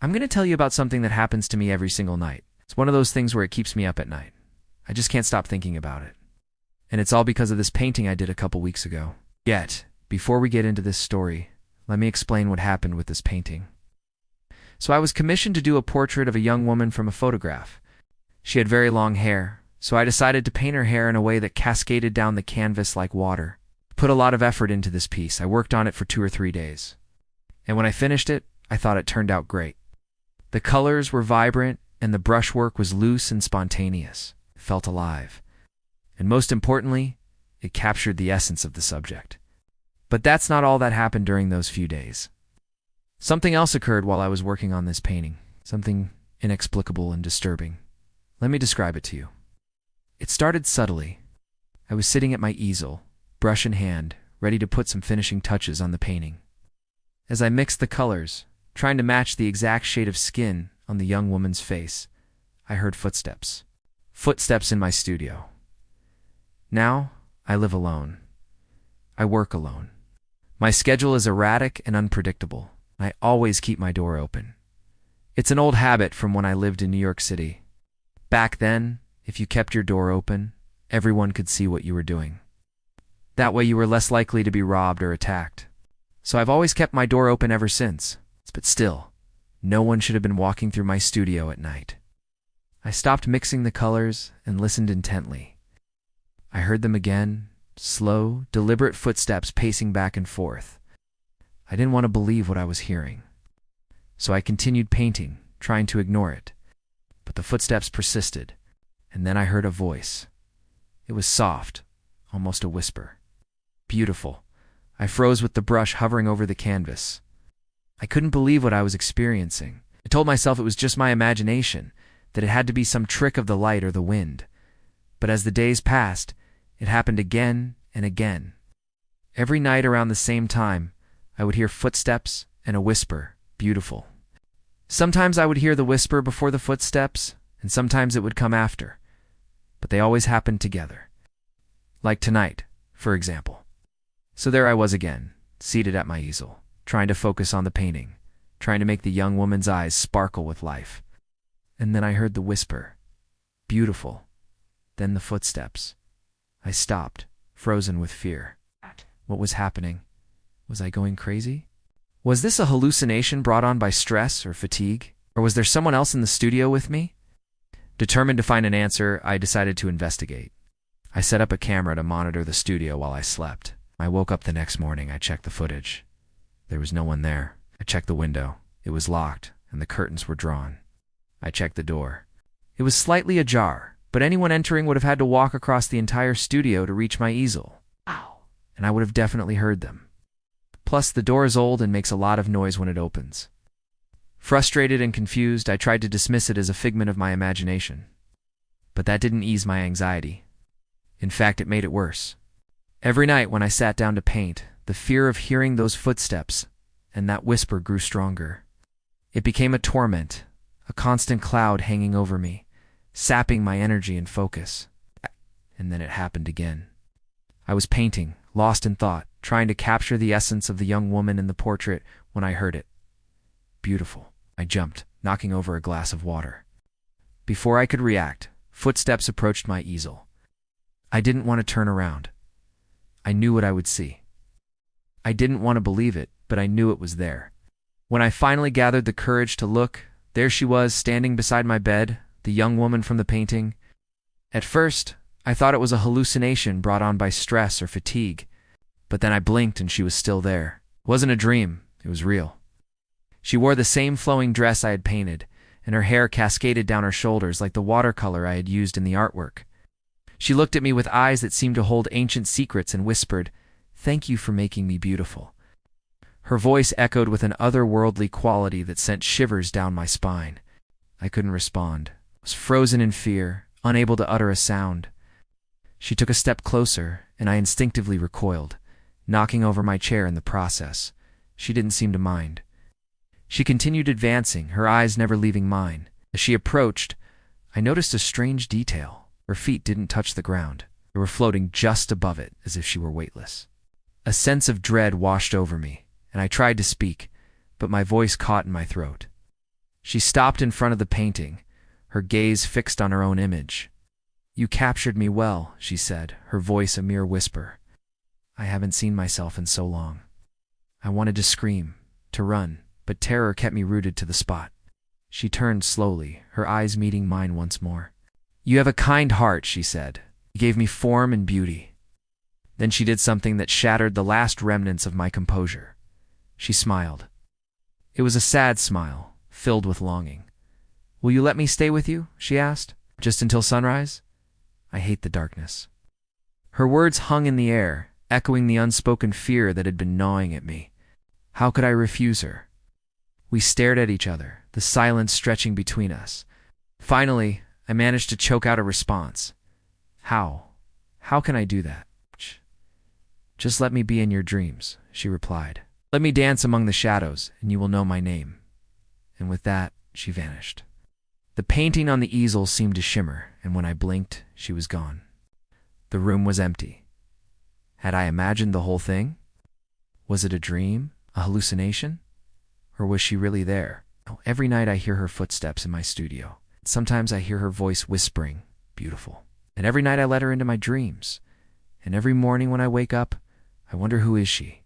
I'm going to tell you about something that happens to me every single night. It's one of those things where it keeps me up at night. I just can't stop thinking about it. And it's all because of this painting I did a couple weeks ago. Yet, before we get into this story, let me explain what happened with this painting. So I was commissioned to do a portrait of a young woman from a photograph. She had very long hair, so I decided to paint her hair in a way that cascaded down the canvas like water. Put a lot of effort into this piece. I worked on it for 2 or 3 days. And when I finished it, I thought it turned out great. The colors were vibrant, and the brushwork was loose and spontaneous. It felt alive. And most importantly, it captured the essence of the subject. But that's not all that happened during those few days. Something else occurred while I was working on this painting. Something inexplicable and disturbing. Let me describe it to you. It started subtly. I was sitting at my easel, brush in hand, ready to put some finishing touches on the painting. As I mixed the colors, trying to match the exact shade of skin on the young woman's face, I heard footsteps. Footsteps in my studio. Now, I live alone. I work alone. My schedule is erratic and unpredictable. I always keep my door open. It's an old habit from when I lived in New York City. Back then, if you kept your door open, everyone could see what you were doing. That way you were less likely to be robbed or attacked. So I've always kept my door open ever since. But still, no one should have been walking through my studio at night. I stopped mixing the colors and listened intently. I heard them again, slow, deliberate footsteps pacing back and forth. I didn't want to believe what I was hearing. So I continued painting, trying to ignore it. But the footsteps persisted, and then I heard a voice. It was soft, almost a whisper. Beautiful. I froze with the brush hovering over the canvas. I couldn't believe what I was experiencing. I told myself it was just my imagination, that it had to be some trick of the light or the wind. But as the days passed, it happened again and again. Every night around the same time, I would hear footsteps and a whisper, beautiful. Sometimes I would hear the whisper before the footsteps, and sometimes it would come after. But they always happened together. Like tonight, for example. So there I was again, seated at my easel, trying to focus on the painting, trying to make the young woman's eyes sparkle with life. And then I heard the whisper, beautiful. Then the footsteps. I stopped, frozen with fear. What was happening? Was I going crazy? Was this a hallucination brought on by stress or fatigue? Or was there someone else in the studio with me? Determined to find an answer, I decided to investigate. I set up a camera to monitor the studio while I slept. I woke up the next morning. I checked the footage. There was no one there. I checked the window. It was locked, and the curtains were drawn. I checked the door. It was slightly ajar, but anyone entering would have had to walk across the entire studio to reach my easel. Ow! And I would have definitely heard them. Plus, the door is old and makes a lot of noise when it opens. Frustrated and confused, I tried to dismiss it as a figment of my imagination. But that didn't ease my anxiety. In fact, it made it worse. Every night when I sat down to paint, the fear of hearing those footsteps and that whisper grew stronger. It became a torment, a constant cloud hanging over me, sapping my energy and focus. And then it happened again. I was painting, lost in thought, trying to capture the essence of the young woman in the portrait when I heard it. Beautiful. I jumped, knocking over a glass of water. Before I could react, footsteps approached my easel. I didn't want to turn around. I knew what I would see. I didn't want to believe it, but I knew it was there. When I finally gathered the courage to look, there she was, standing beside my bed, the young woman from the painting. At first, I thought it was a hallucination brought on by stress or fatigue, but then I blinked and she was still there. It wasn't a dream, it was real. She wore the same flowing dress I had painted, and her hair cascaded down her shoulders like the watercolor I had used in the artwork. She looked at me with eyes that seemed to hold ancient secrets and whispered, "Thank you for making me beautiful." Her voice echoed with an otherworldly quality that sent shivers down my spine. I couldn't respond. I was frozen in fear, unable to utter a sound. She took a step closer, and I instinctively recoiled, knocking over my chair in the process. She didn't seem to mind. She continued advancing, her eyes never leaving mine. As she approached, I noticed a strange detail. Her feet didn't touch the ground. They were floating just above it, as if she were weightless. A sense of dread washed over me, and I tried to speak, but my voice caught in my throat. She stopped in front of the painting, her gaze fixed on her own image. "You captured me well," she said, her voice a mere whisper. "I haven't seen myself in so long." I wanted to scream, to run, but terror kept me rooted to the spot. She turned slowly, her eyes meeting mine once more. "You have a kind heart," she said. "You gave me form and beauty." Then she did something that shattered the last remnants of my composure. She smiled. It was a sad smile, filled with longing. "Will you let me stay with you?" she asked. "Just until sunrise? I hate the darkness." Her words hung in the air, echoing the unspoken fear that had been gnawing at me. How could I refuse her? We stared at each other, the silence stretching between us. Finally, I managed to choke out a response. How? How can I do that? "Just let me be in your dreams," she replied. "Let me dance among the shadows, and you will know my name." And with that, she vanished. The painting on the easel seemed to shimmer, and when I blinked, she was gone. The room was empty. Had I imagined the whole thing? Was it a dream, a hallucination? Or was she really there? Every night I hear her footsteps in my studio. Sometimes I hear her voice whispering, "Beautiful." And every night I let her into my dreams. And every morning when I wake up, I wonder, who is she?